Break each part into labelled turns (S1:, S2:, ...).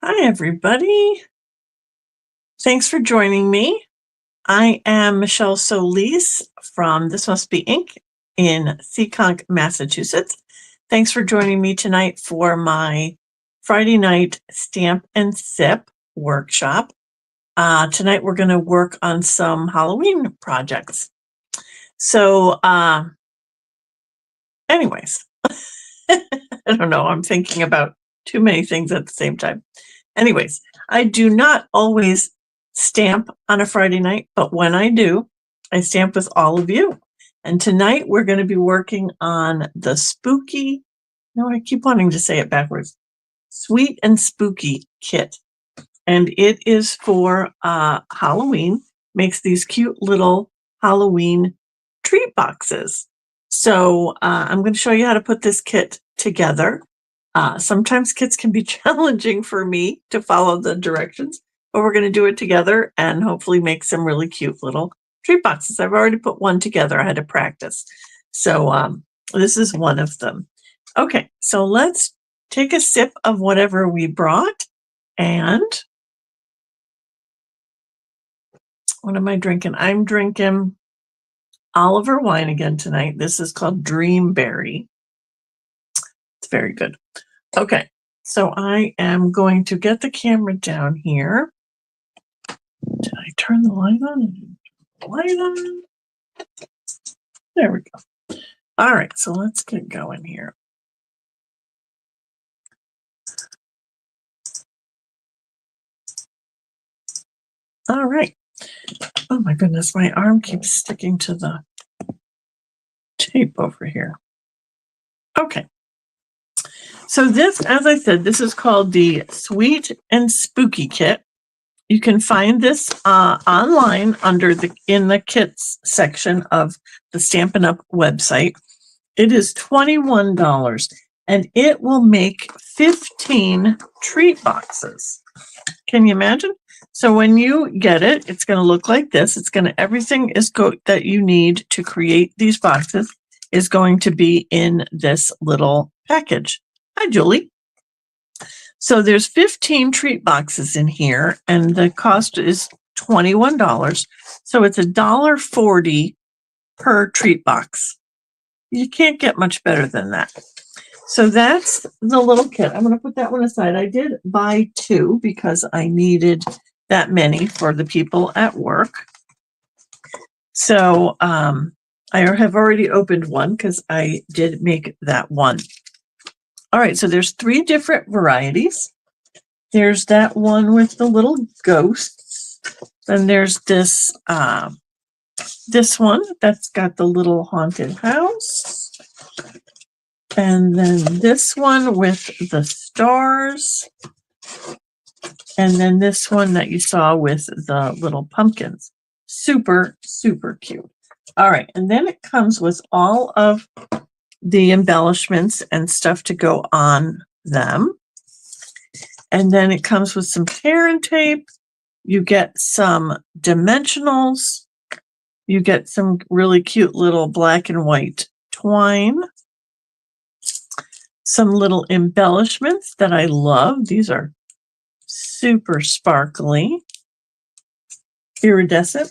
S1: Hi, everybody. Thanks for joining me. I am Michelle Solis from This Must Be Ink in Seekonk, Massachusetts. Thanks for joining me tonight for my Friday night Stamp and Sip workshop. Tonight we're going to work on some Halloween projects. So, anyways, I don't know. I'm thinking about too many things at the same time. Anyways, I do not always stamp on a Friday night, but when I do, I stamp with all of you. And tonight we're going to be working on the I keep wanting to say it backwards, Sweet and Spooky Kit. And it is for Halloween, makes these cute little Halloween treat boxes. So I'm going to show you how to put this kit together. Sometimes kits can be challenging for me to follow the directions, but we're going to do it together and hopefully make some really cute little treat boxes. I've already put one together. I had to practice. So this is one of them. Okay, so let's take a sip of whatever we brought. And what am I drinking? I'm drinking Oliver wine again tonight. This is called Dreamberry. It's very good. Okay, so I am going to get the camera down here. Did I turn the light on? There we go. All right, so let's get going here. All right. Oh my goodness, my arm keeps sticking to the tape over here. Okay. So this, as I said, this is called the Sweet and Spooky Kit. You can find this online in the kits section of the Stampin' Up website. It is $21 and it will make 15 treat boxes. Can you imagine? So when you get it, it's going to look like this. Everything that you need to create these boxes is going to be in this little package. Hi, Julie. So there's 15 treat boxes in here, and the cost is $21. So it's $1.40 per treat box. You can't get much better than that. So that's the little kit. I'm going to put that one aside. I did buy two because I needed that many for the people at work. So I have already opened one because I did make that one. All right, so there's 3 different varieties. There's that one with the little ghosts. Then there's this one that's got the little haunted house. And then this one with the stars. And then this one that you saw with the little pumpkins. Super, super cute. All right, and then it comes with all of the embellishments and stuff to go on them. And then it comes with some tear and tape. You get some dimensionals. You get some really cute little black and white twine. Some little embellishments that I love. These are super sparkly, iridescent.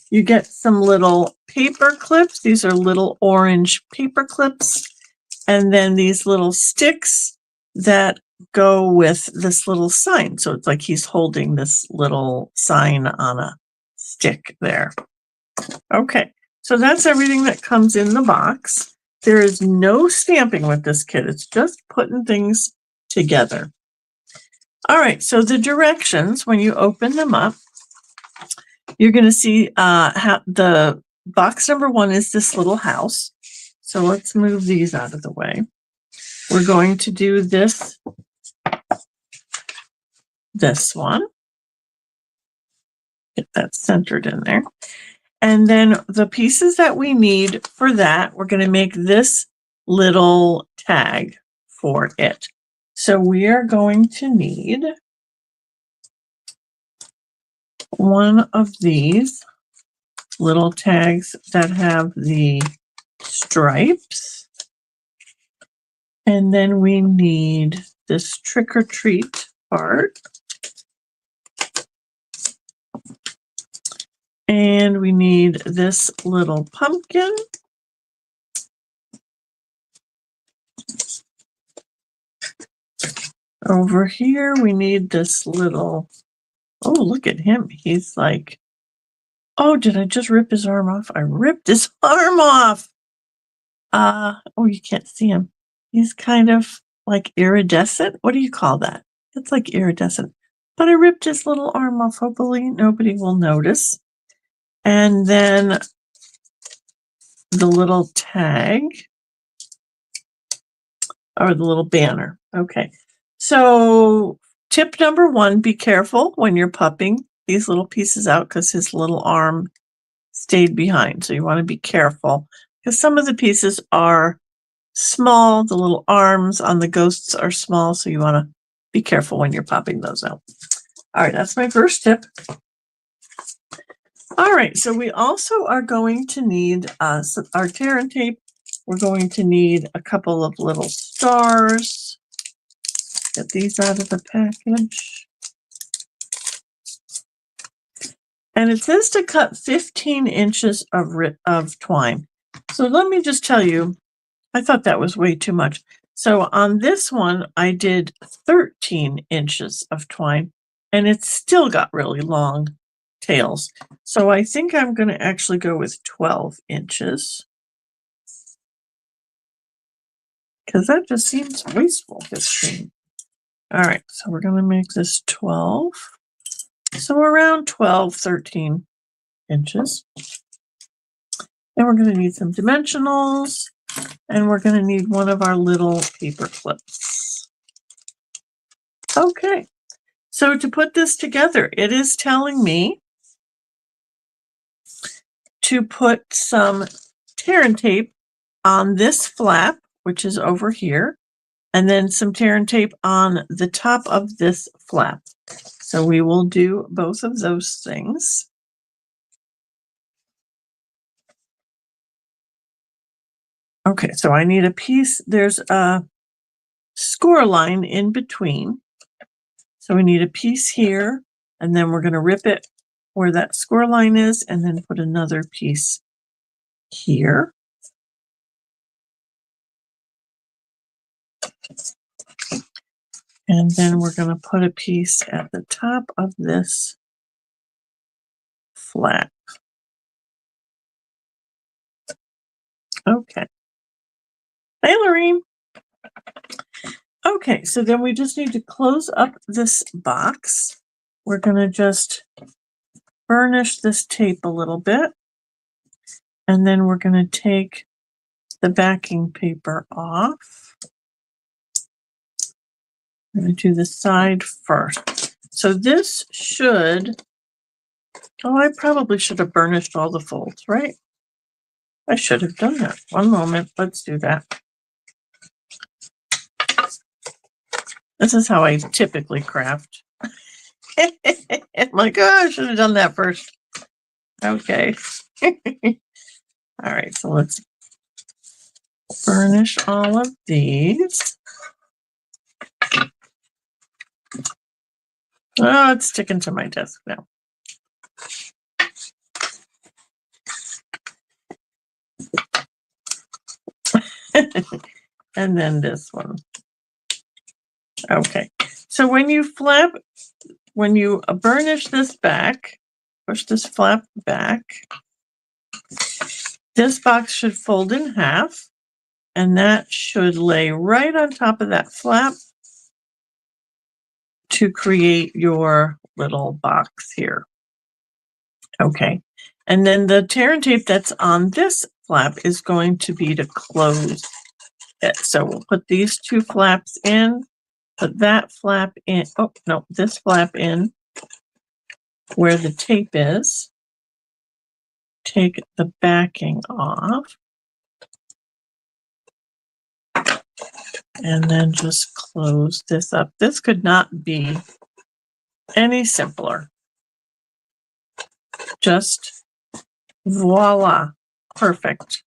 S1: You get some little paper clips. These are little orange paper clips. And then these little sticks that go with this little sign. So it's like he's holding this little sign on a stick there. Okay, so that's everything that comes in the box. There is no stamping with this kit. It's just putting things together. All right, so the directions, when you open them up, you're going to see how the box number 1 is this little house. So let's move these out of the way. We're going to do this one. Get that centered in there. And then the pieces that we need for that, we're going to make this little tag for it. So we are going to need one of these little tags that have the stripes. And then we need this trick or treat part. And we need this little pumpkin. Over here, we need this little, oh, look at him. He's like, oh, did I just rip his arm off? I ripped his arm off. Oh, you can't see him. He's kind of like iridescent. What do you call that? It's like iridescent. But I ripped his little arm off. Hopefully nobody will notice. And then the little tag or the little banner. Okay. So tip number 1, be careful when you're pupping these little pieces out because his little arm stayed behind. So you want to be careful because some of the pieces are small. The little arms on the ghosts are small. So you want to be careful when you're popping those out. All right. That's my first tip. All right. So we also are going to need our tear and tape. We're going to need a couple of little stars. Get these out of the package. And it says to cut 15 inches of twine. So let me just tell you, I thought that was way too much. So on this one, I did 13 inches of twine, and it's still got really long tails. So I think I'm going to actually go with 12 inches. Because that just seems wasteful, 15. All right, so we're going to make this 12. So around 12, 13 inches. And we're going to need some dimensionals, and we're going to need one of our little paper clips. Okay, so to put this together, it is telling me to put some tear and tape on this flap, which is over here, and then some tear and tape on the top of this flap. So we will do both of those things. Okay, so I need a piece. There's a score line in between. So we need a piece here, and then we're going to rip it where that score line is, and then put another piece here. And then we're going to put a piece at the top of this flap. Okay. Hey, Lorene. Okay, so then we just need to close up this box. We're going to just burnish this tape a little bit. And then we're going to take the backing paper off. I'm going to do the side first. So this should, oh, I probably should have burnished all the folds, right? I should have done that. One moment, let's do that. This is how I typically craft. I'm like, oh, I should have done that first. Okay. All right, so let's burnish all of these. Oh, it's sticking to my desk now. And then this one. Okay, so when you burnish this back, push this flap back, this box should fold in half, and that should lay right on top of that flap to create your little box here. Okay, and then the tear and tape that's on this flap is going to be to close it. So we'll put these two flaps in, put that flap in, oh no, this flap in where the tape is, take the backing off, and then just close this up. This could not be any simpler. Just voila, perfect.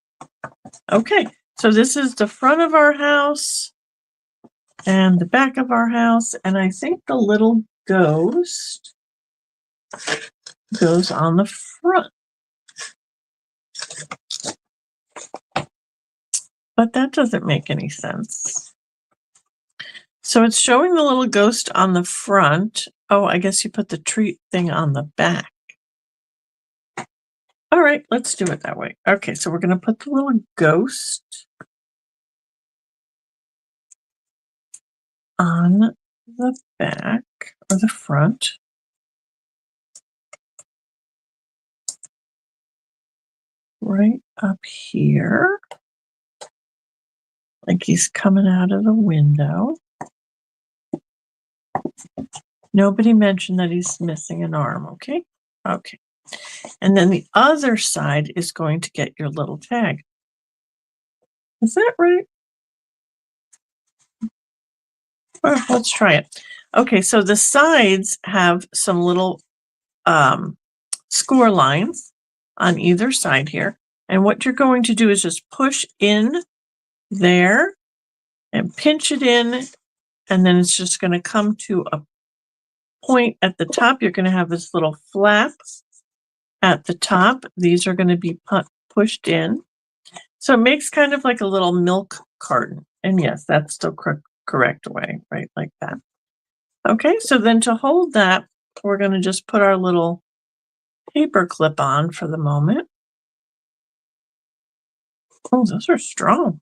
S1: Okay, so this is the front of our house. and the back of our house. And I think the little ghost goes on the front. But that doesn't make any sense. So it's showing the little ghost on the front. Oh, I guess you put the tree thing on the back. All right, let's do it that way. Okay, so we're going to put the little ghost on the back or the front. Right up here. Like he's coming out of the window. Nobody mentioned that he's missing an arm, okay? Okay. And then the other side is going to get your little tag. Is that right? Well, let's try it. Okay, so the sides have some little score lines on either side here. And what you're going to do is just push in there and pinch it in, and then it's just going to come to a point at the top. You're going to have this little flap at the top. These are going to be pushed in. So it makes kind of like a little milk carton. And yes, that's the correct way, right? Like that. Okay, so then to hold that, we're going to just put our little paper clip on for the moment. Oh, those are strong.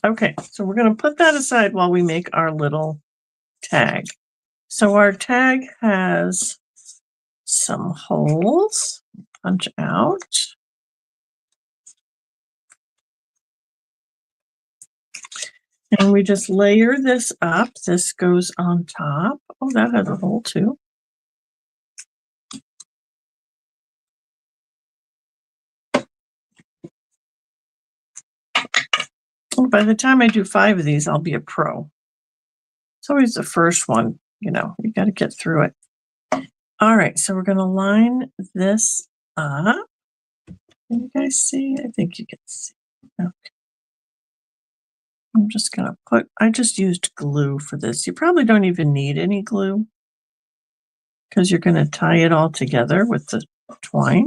S1: Okay, so we're going to put that aside while we make our little tag. So our tag has some holes. Punch out. And we just layer this up. This goes on top. Oh, that has a hole too. Oh, by the time I do 5 of these, I'll be a pro. It's always the first one, you got to get through it. All right, so we're going to line this up. Can you guys see? I think you can see. Okay. I'm just going to I just used glue for this. You probably don't even need any glue because you're going to tie it all together with the twine.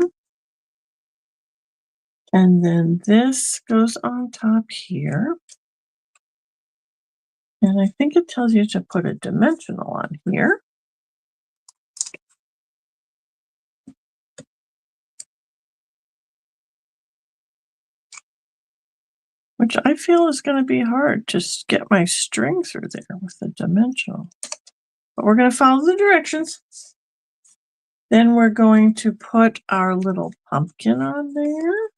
S1: And then this goes on top here. And I think it tells you to put a dimensional on here. Which I feel is going to be hard to get my string through there with the dimensional. But we're going to follow the directions. Then we're going to put our little pumpkin on there.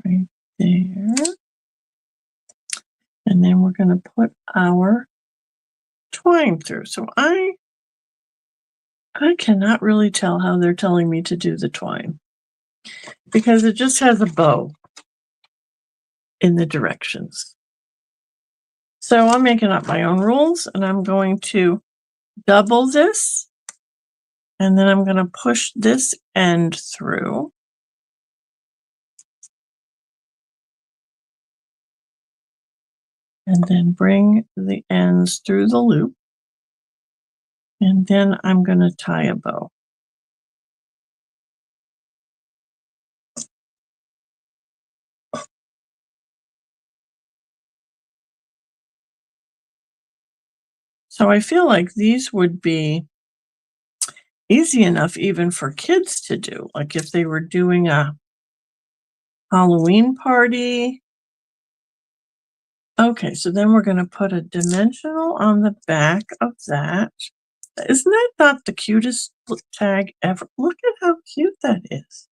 S1: Right there. And then we're going to put our twine through. So I cannot really tell how they're telling me to do the twine because it just has a bow in the directions. So I'm making up my own rules, and I'm going to double this, and then I'm going to push this end through. And then bring the ends through the loop. And then I'm going to tie a bow. So I feel like these would be easy enough even for kids to do. Like if they were doing a Halloween party. Okay, so then we're going to put a dimensional on the back of that. Isn't that not the cutest tag ever? Look at how cute that is.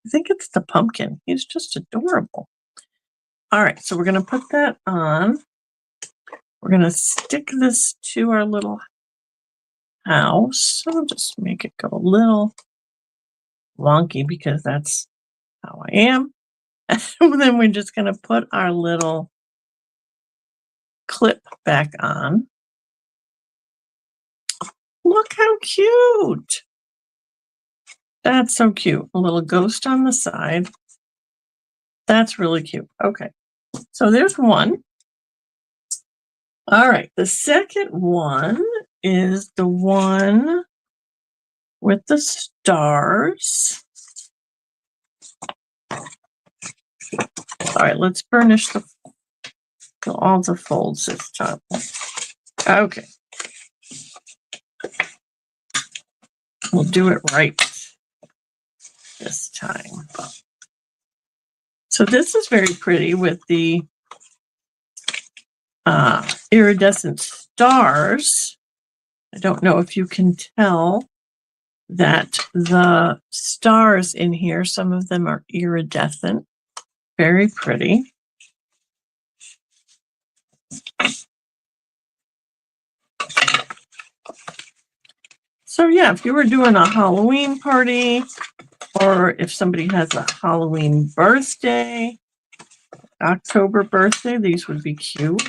S1: I think it's the pumpkin. He's just adorable. All right, so we're going to put that on. We're going to stick this to our little house. I'll just make it go a little wonky because that's how I am. And then we're just going to put our little clip back on. Look how cute. That's so cute. A little ghost on the side. That's really cute. Okay. So there's one. All right. The second one is the one with the stars. All right. Let's burnish all the folds this time. Okay. We'll do it right this time. So this is very pretty with the iridescent stars. I don't know if you can tell that the stars in here, some of them are iridescent. Very pretty. So yeah, if you were doing a Halloween party, or if somebody has a Halloween birthday, October birthday, these would be cute.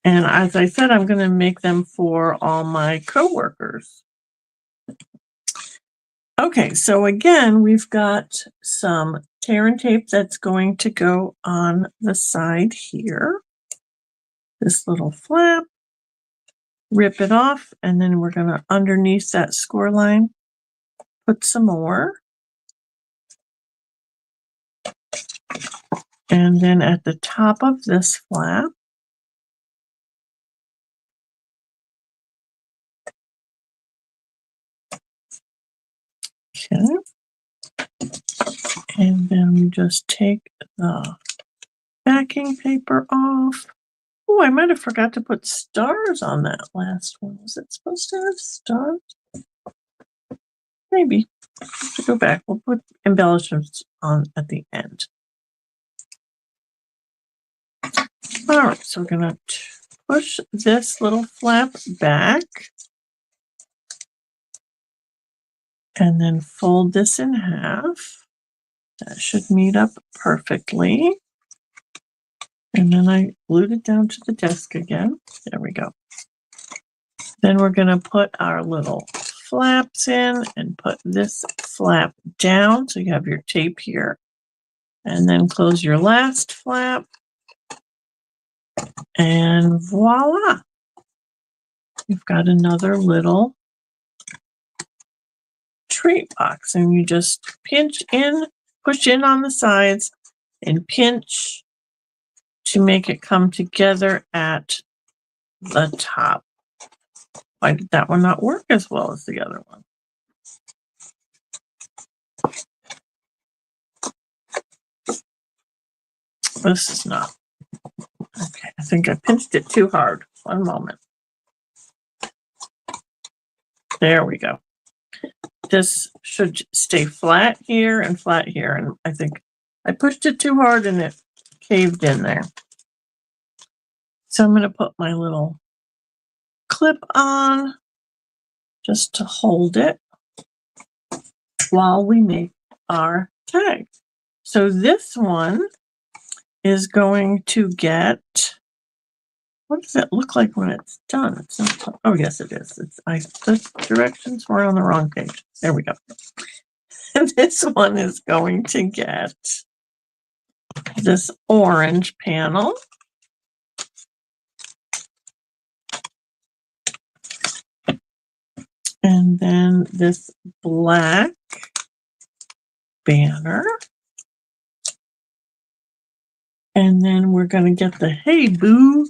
S1: And as I said, I'm going to make them for all my coworkers. Okay, so again, we've got some tear and tape that's going to go on the side here. This little flap, rip it off, and then we're going to, underneath that score line, put some more. And then at the top of this flap, okay, and then we just take the backing paper off. Oh, I might have forgot to put stars on that last one. Was it supposed to have stars? Maybe. Have to go back. We'll put embellishments on at the end. All right, so we're going to push this little flap back and then fold this in half. That should meet up perfectly. And then I glued it down to the desk again. There we go. Then we're going to put our little flaps in and put this flap down. So you have your tape here. And then close your last flap. And voila. You've got another little treat box. And you just pinch in, push in on the sides, and pinch to make it come together at the top. Why did that one not work as well as the other one? This is not. Okay, I think I pinched it too hard. One moment. There we go. This should stay flat here and flat here. And I think I pushed it too hard and it caved in there. So I'm going to put my little clip on just to hold it while we make our tag. So this one is going to get, what does it look like when it's done? It's not, oh yes it is. The directions were on the wrong page. There we go. And this one is going to get this orange panel. And then this black banner. And then we're going to get the Hey Boo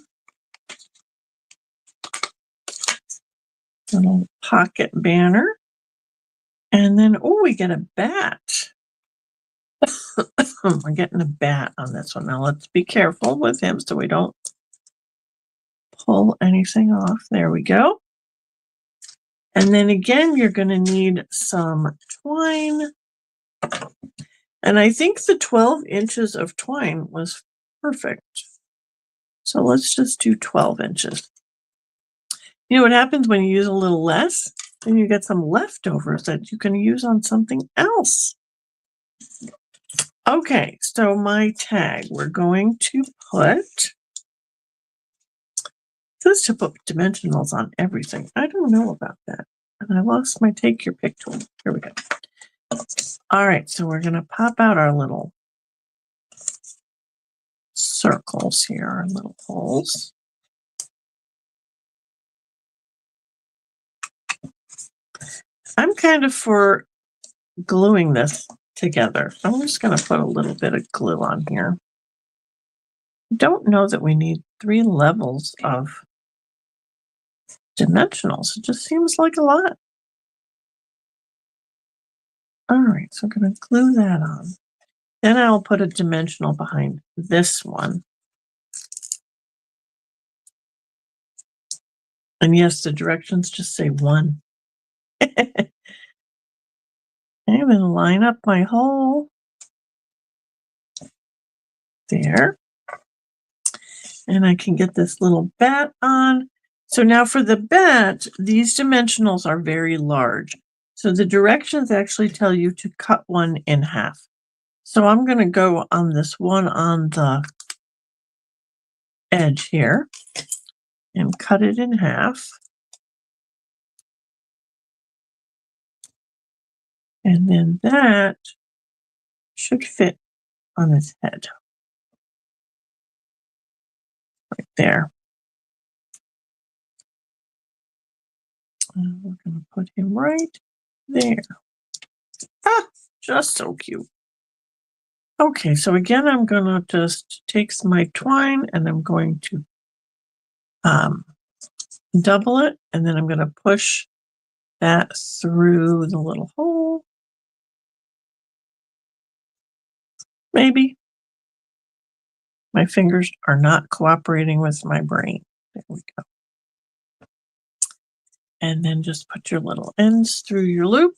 S1: little pocket banner. And then, oh, we get a bat. We're getting a bat on this one. Now let's be careful with him so we don't pull anything off. There we go. And then again, you're going to need some twine. And I think the 12 inches of twine was perfect. So let's just do 12 inches. You know what happens when you use a little less? Then you get some leftovers that you can use on something else. Okay, so my tag, we're going to put, it says to put dimensionals on everything. I don't know about that. And I lost my take your pick tool. Here we go. All right, so we're going to pop out our little circles here, our little holes. I'm kind of for gluing this together. I'm just going to put a little bit of glue on here. Don't know that we need 3 levels of dimensionals. It just seems like a lot. All right, so I'm going to glue that on. Then I'll put a dimensional behind this one. And yes, the directions just say 1. I'm going to line up my hole. There. And I can get this little bat on. So now for the bat, these dimensionals are very large. So the directions actually tell you to cut one in half. So I'm going to go on this one on the edge here and cut it in half. And then that should fit on his head. Right there. And we're going to put him right there. Ah, just so cute. Okay, so again, I'm going to just take my twine and I'm going to double it, and then I'm going to push that through the little hole. Maybe. My fingers are not cooperating with my brain. There we go. And then just put your little ends through your loop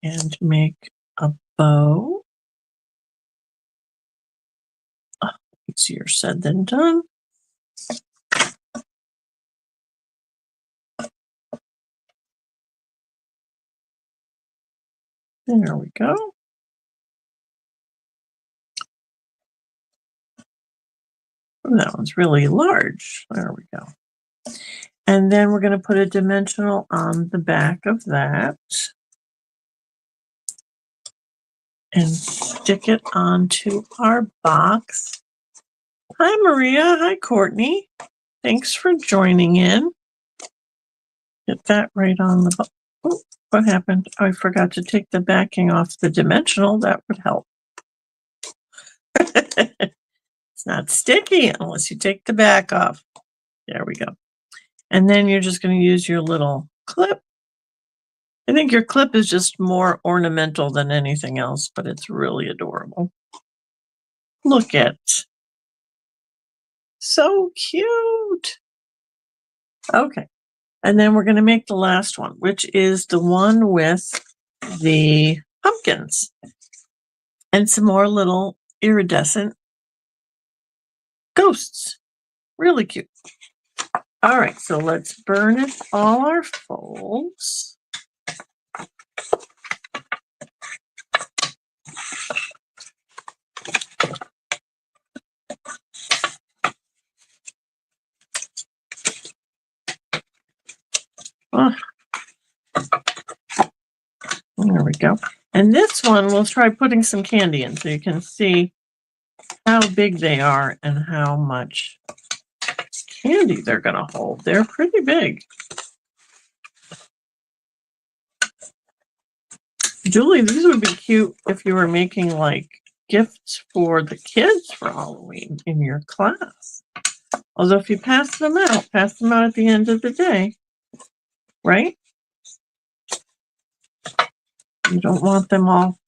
S1: and make a bow. Oh, easier said than done. There we go. Oh, that one's really large. There we go. And then we're going to put a dimensional on the back of that and stick it onto our box. Hi, Maria. Hi, Courtney. Thanks for joining in. Get that right on the... Oh, what happened? I forgot to take the backing off the dimensional. That would help. It's not sticky unless you take the back off. There we go. And then you're just going to use your little clip. I think your clip is just more ornamental than anything else, but it's really adorable. Look at. So cute. Okay. And then we're going to make the last one, which is the one with the pumpkins and some more little iridescent ghosts. Really cute. All right, so let's burnish all our folds. Oh, there we go. And this one, we'll try putting some candy in so you can see how big they are and how much candy they're going to hold. They're pretty big. Julie, these would be cute if you were making like gifts for the kids for Halloween in your class. Although if you pass them out at the end of the day, right? You don't want them all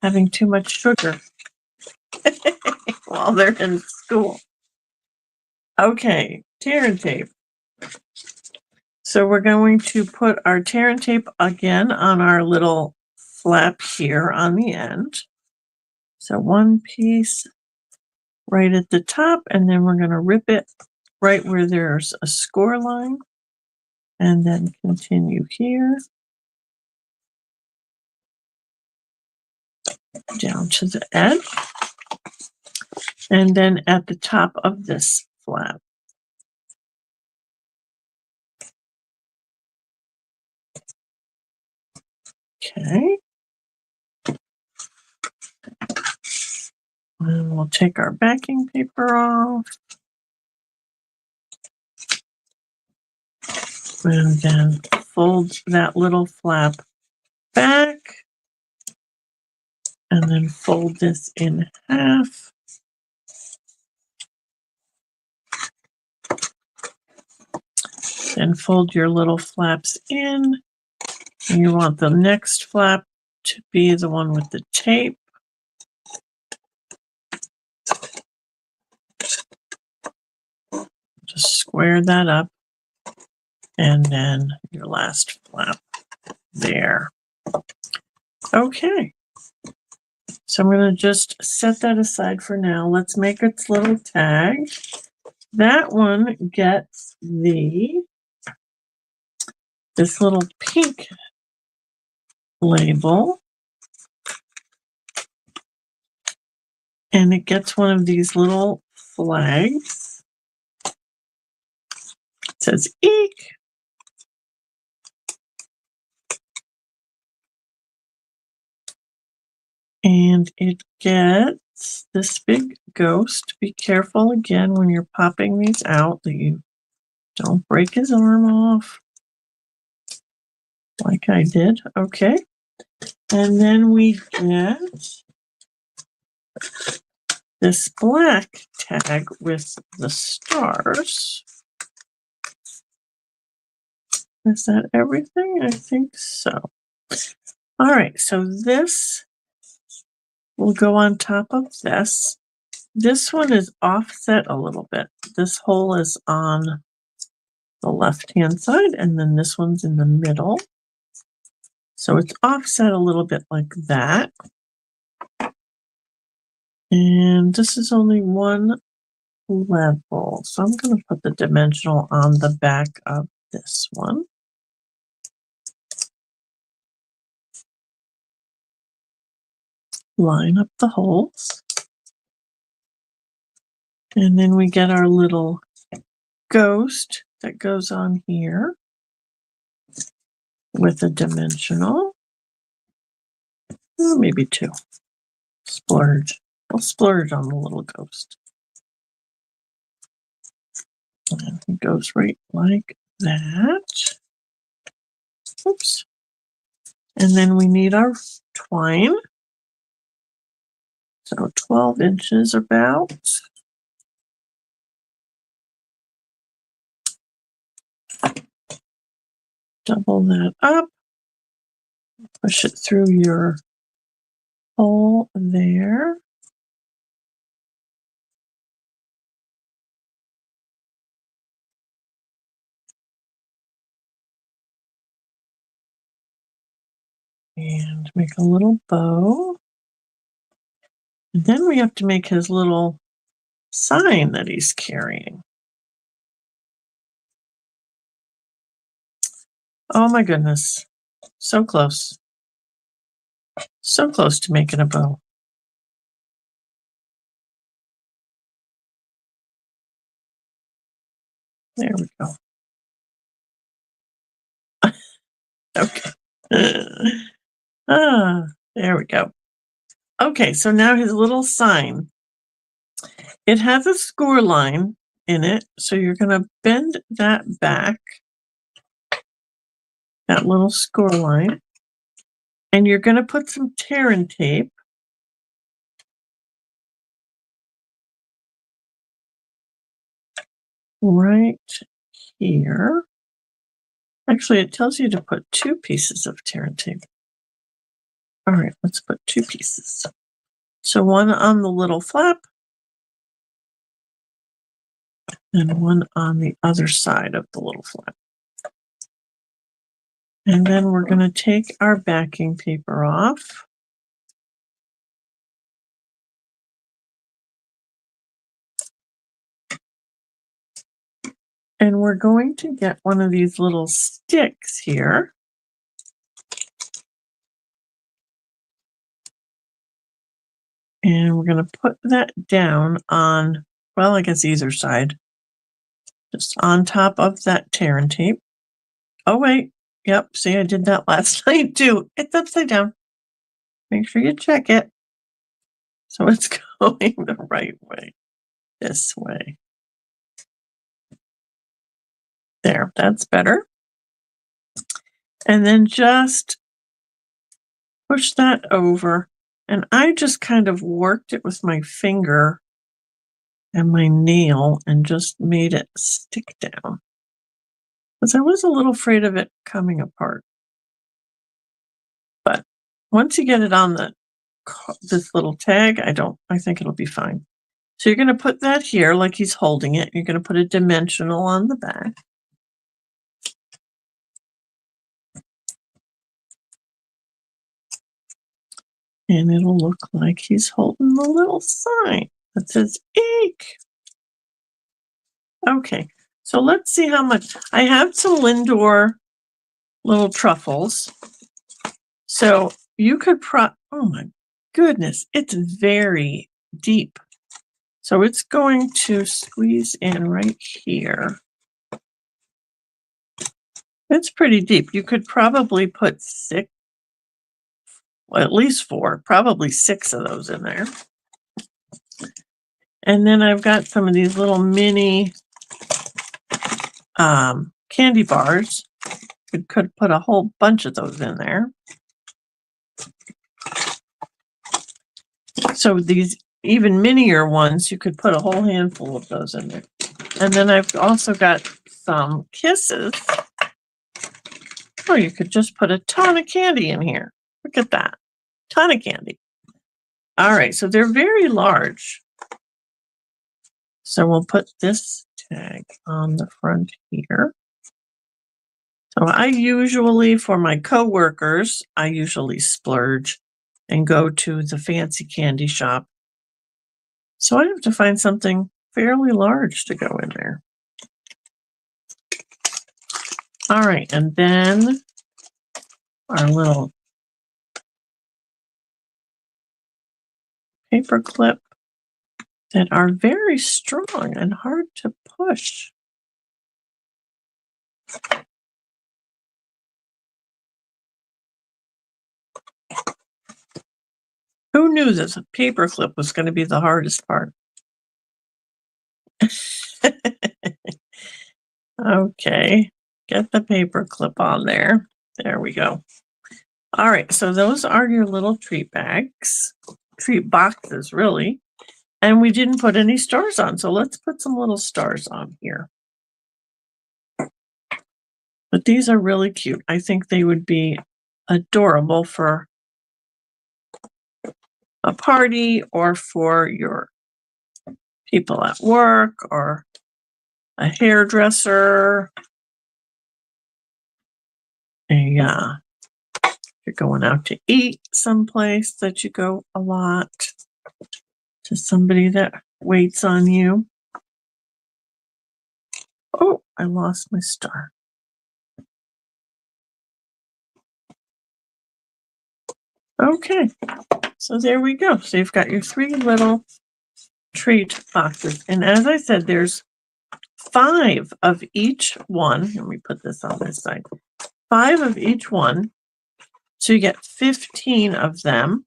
S1: having too much sugar while they're in school. Okay, tear and tape. So we're going to put our tear and tape again on our little flap here on the end. So one piece right at the top, and then we're going to rip it right where there's a score line, and then continue here down to the edge, and then at the top of this flap. Okay. And we'll take our backing paper off. And then fold that little flap back. And then fold this in half. Then fold your little flaps in. And you want the next flap to be the one with the tape. Just square that up. And then your last flap there. Okay. So I'm going to just set that aside for now. Let's make its little tag. That one gets this little pink label. And it gets one of these little flags. It says eek. And it gets this big ghost. Be careful again when you're popping these out that you don't break his arm off like I did. Okay. And then we get this black tag with the stars. Is that everything? I think so. All right, so this will go on top of this. This one is offset a little bit. This hole is on the left-hand side, and then this one's in the middle. So it's offset a little bit like that. And this is only one level. So I'm going to put the dimensional on the back of this one. Line up the holes. And then we get our little ghost that goes on here with a dimensional. Maybe two. Splurge. We'll splurge on the little ghost. And it goes right like that. Oops. And then we need our twine. So 12 inches about. Double that up. Push it through your hole there. And make a little bow. And then we have to make his little sign that he's carrying. Oh my goodness. So close. So close to making a bow. There we go. Okay. There we go. Okay, so now his little sign. It has a score line in it, so you're going to bend that back, that little score line, and you're going to put some tear and tape right here. Actually, it tells you to put 2 pieces of tear and tape. All right, let's put 2 pieces. So one on the little flap and one on the other side of the little flap. And then we're going to take our backing paper off. And we're going to get one of these little sticks here. And we're going to put that down on, well, I guess either side. Just on top of that tear and tape. Oh, wait, Yep. See, I did that last night too. It's upside down. Make sure you check it. So it's going the right way. This way. There, that's better. And then just push that over. And I just kind of worked it with my finger and my nail and just made it stick down. Because I was a little afraid of it coming apart. But once you get it on this little tag, I think it'll be fine. So you're going to put that here like he's holding it. You're going to put a dimensional on the back. And it'll look like he's holding the little sign that says Eek. Okay, so let's see how much. I have some Lindor little truffles. So you could oh my goodness, it's very deep. So it's going to squeeze in right here. It's pretty deep. You could probably put at least 4, probably 6 of those in there. And then I've got some of these little mini candy bars. You could put a whole bunch of those in there. So these even minier ones, you could put a whole handful of those in there. And then I've also got some kisses. Or you could just put a ton of candy in here. Look at that. Ton of candy. All right, so they're very large. So we'll put this tag on the front here. So I usually, for my coworkers, I usually splurge and go to the fancy candy shop. So I have to find something fairly large to go in there. All right, and then our little paper clip that are very strong and hard to push. Who knew this paper clip was going to be the hardest part? Okay, get the paper clip on there. There we go. All right, so those are your little treat bags, treat boxes, really. And we didn't put any stars on, so let's put some little stars on here. But these are really cute. I think they would be adorable for a party or for your people at work or a hairdresser. You're going out to eat someplace that you go a lot, to somebody that waits on you. Oh, I lost my star. Okay, so there we go. So you've got your 3 little treat boxes. And as I said, there's 5 of each one. Let me put this on this side. 5 of each one. So you get 15 of them.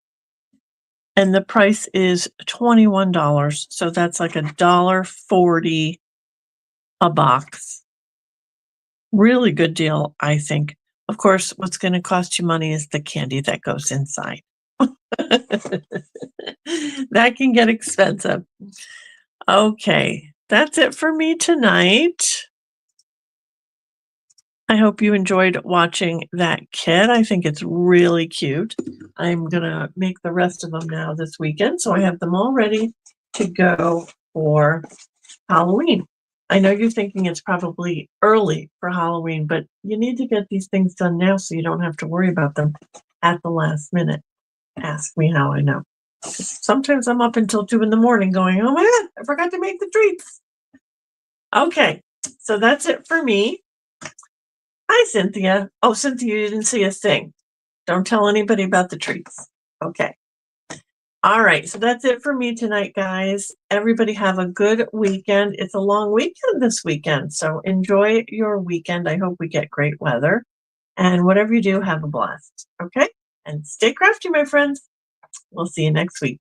S1: And the price is $21. So that's like $1.40 a box. Really good deal, I think. Of course, what's going to cost you money is the candy that goes inside. That can get expensive. Okay, that's it for me tonight. I hope you enjoyed watching that kit. I think it's really cute. I'm going to make the rest of them now this weekend, so I have them all ready to go for Halloween. I know you're thinking it's probably early for Halloween, but you need to get these things done now so you don't have to worry about them at the last minute. Ask me how I know. Sometimes I'm up until 2 in the morning going, oh my God, I forgot to make the treats. Okay, so that's it for me. Hi, Cynthia. Oh, Cynthia, you didn't see a thing. Don't tell anybody about the treats. Okay. All right, so that's it for me tonight, guys. Everybody have a good weekend. It's a long weekend this weekend, so enjoy your weekend. I hope we get great weather. And whatever you do, have a blast. Okay? And stay crafty, my friends. We'll see you next week.